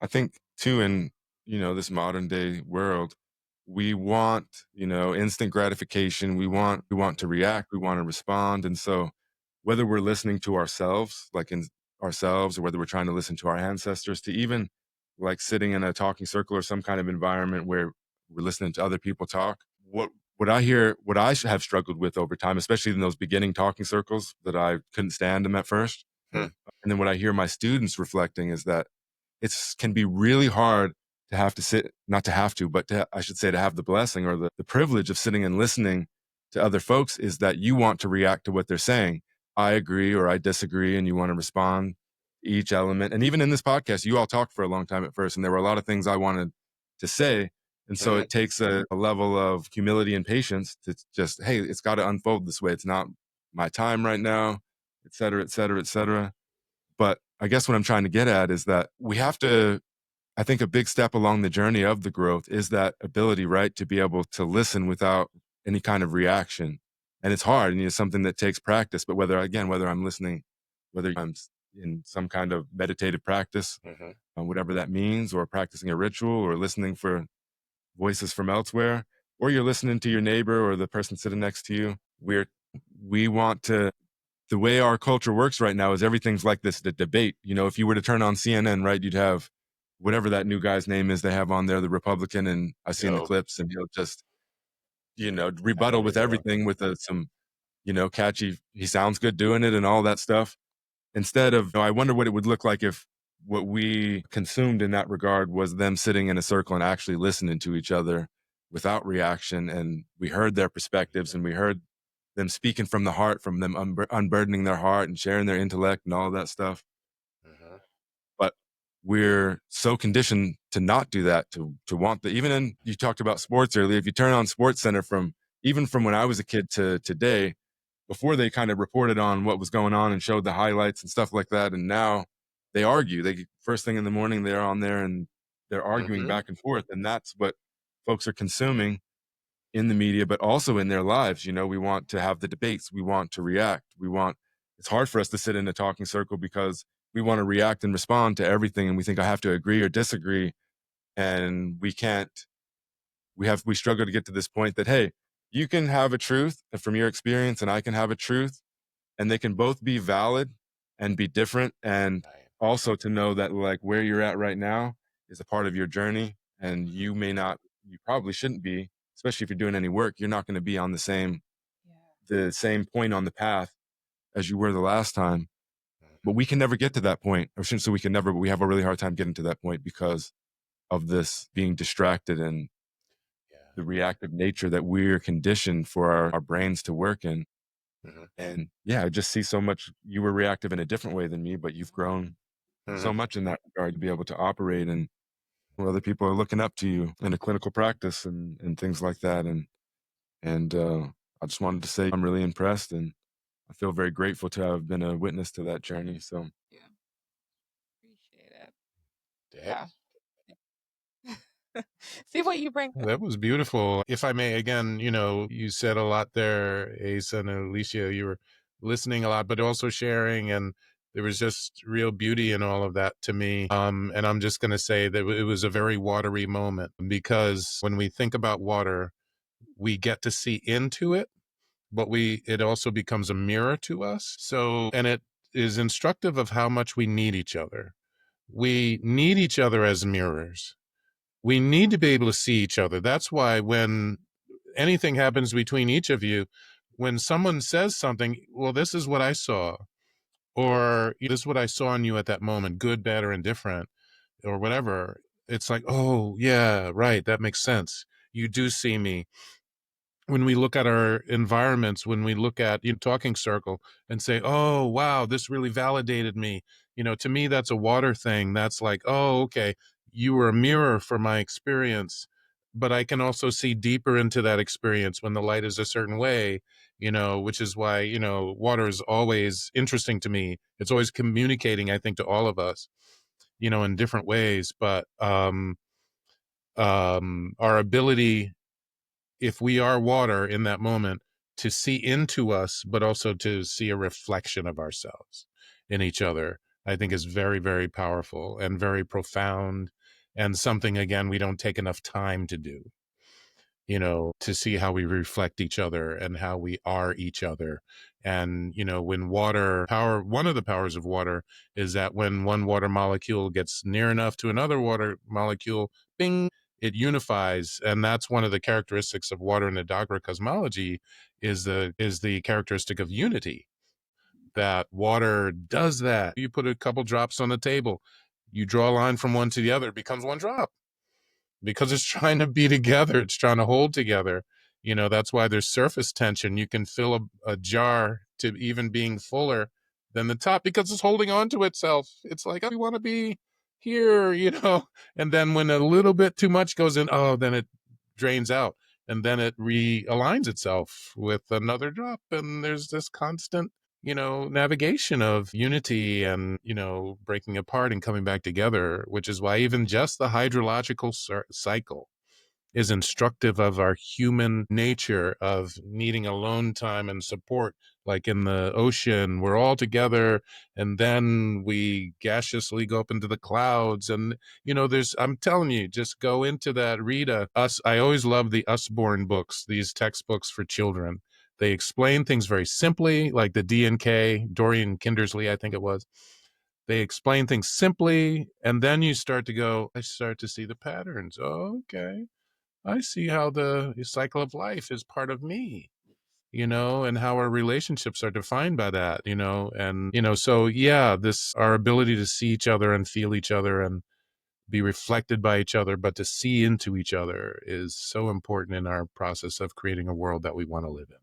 I think too, in, this modern day world, we want, instant gratification. We want to react, we want to respond. And so whether we're listening to ourselves, like in ourselves, or whether we're trying to listen to our ancestors, to even like sitting in a talking circle or some kind of environment where we're listening to other people talk, what I have struggled with over time, especially in those beginning talking circles that I couldn't stand them at first. Hmm. And then what I hear my students reflecting is that it's can be really hard to have to sit, not to have to, but I should say to have the blessing or the privilege of sitting and listening to other folks, is that you want to react to what they're saying. I agree or I disagree, and you want to respond to each element. And even in this podcast, you all talked for a long time at first, and there were a lot of things I wanted to say. And so Hmm. it takes a level of humility and patience to just, hey, it's got to unfold this way. It's not my time right now, et cetera, et cetera, et cetera. But I guess what I'm trying to get at is that we have to, I think a big step along the journey of the growth is that ability, right, to be able to listen without any kind of reaction. And it's hard, and it's something that takes practice. But whether I'm listening, whether I'm in some kind of meditative practice, Hmm. whatever that means, or practicing a ritual, or listening for voices from elsewhere, or you're listening to your neighbor or the person sitting next to you, we want to, the way our culture works right now is everything's like this, the debate. If you were to turn on CNN, right, you'd have whatever that new guy's name is they have on there, the Republican, and I've seen the Oh, clips, and he'll just, I know rebuttal where with you're going. everything with some, catchy, he sounds good doing it and all that stuff. Instead of, I wonder what it would look like if what we consumed in that regard was them sitting in a circle and actually listening to each other without reaction. And we heard their perspectives, and we heard them speaking from the heart, from them unburdening their heart and sharing their intellect and all of that stuff. Hmm. But we're so conditioned to not do that, to want the, even in, you talked about sports earlier. If you turn on Sports Center from, even from when I was a kid to today, before they kind of reported on what was going on and showed the highlights and stuff like that. And now they argue. They, first thing in the morning, they're on there and they're arguing Hmm. back and forth. And that's what folks are consuming in the media, but also in their lives. We want to have the debates. We want to react. It's hard for us to sit in a talking circle because we want to react and respond to everything. And we think I have to agree or disagree. And we can't, we struggle to get to this point that, hey, you can have a truth from your experience and I can have a truth, and they can both be valid and be different. And Right. also to know that like where you're at right now is a part of your journey, and you probably shouldn't be, especially if you're doing any work, you're not going to be on the same point on the path as you were the last time. But we can never get to that point, or shouldn't say we can never, but we have a really hard time getting to that point because of this being distracted and Yeah. the reactive nature that we're conditioned for our brains to work in. Hmm. And yeah, I just see so much. You were reactive in a different way than me, but you've grown Hmm. so much in that regard to be able to operate, and where other people are looking up to you in a clinical practice and things like that. And I just wanted to say I'm really impressed, and I feel very grateful to have been a witness to that journey. So Yeah, appreciate it. Yeah. Yeah. See what you bring. That was beautiful. If I may, again, you said a lot there, Ace and Alicia. You were listening a lot, but also sharing, and there was just real beauty in all of that to me. And I'm just going to say that it was a very watery moment, because when we think about water, we get to see into it, but it also becomes a mirror to us. So, and it is instructive of how much we need each other. We need each other as mirrors. We need to be able to see each other. That's why when anything happens between each of you, when someone says something, well, this is what I saw, or this is what I saw in you at that moment, good, bad, or indifferent, or whatever. It's like, oh, yeah, right. That makes sense. You do see me. When we look at our environments, when we look at talking circle and say, oh, wow, this really validated me. To me, that's a water thing. That's like, oh, okay, you were a mirror for my experience, but I can also see deeper into that experience when the light is a certain way, which is why, water is always interesting to me. It's always communicating, I think, to all of us, in different ways. But our ability, if we are water in that moment, to see into us, but also to see a reflection of ourselves in each other. I think is very, very powerful and very profound, and something, again, we don't take enough time to do, to see how we reflect each other and how we are each other. And, when one of the powers of water is that when one water molecule gets near enough to another water molecule, bing, it unifies. And that's one of the characteristics of water in the Dogma cosmology is the characteristic of unity, that water does that. You put a couple drops on the table, you draw a line from one to the other, it becomes one drop because it's trying to be together. It's trying to hold together. That's why there's surface tension. You can fill a jar to even being fuller than the top because it's holding on to itself. It's like, oh, we want to be here, and then when a little bit too much goes in, oh, then it drains out, and then it realigns itself with another drop. And there's this constant navigation of unity and, breaking apart and coming back together, which is why even just the hydrological cycle is instructive of our human nature of needing alone time and support. Like in the ocean, we're all together, and then we gaseously go up into the clouds. And, I'm telling you, just go into that, read I always love the Usborne books, these textbooks for children. They explain things very simply, like the D&K, Dorian Kindersley, I think it was. They explain things simply, and then you start to see the patterns. Oh, okay. I see how the cycle of life is part of me, and how our relationships are defined by that, and, so yeah, our ability to see each other and feel each other and be reflected by each other, but to see into each other is so important in our process of creating a world that we want to live in.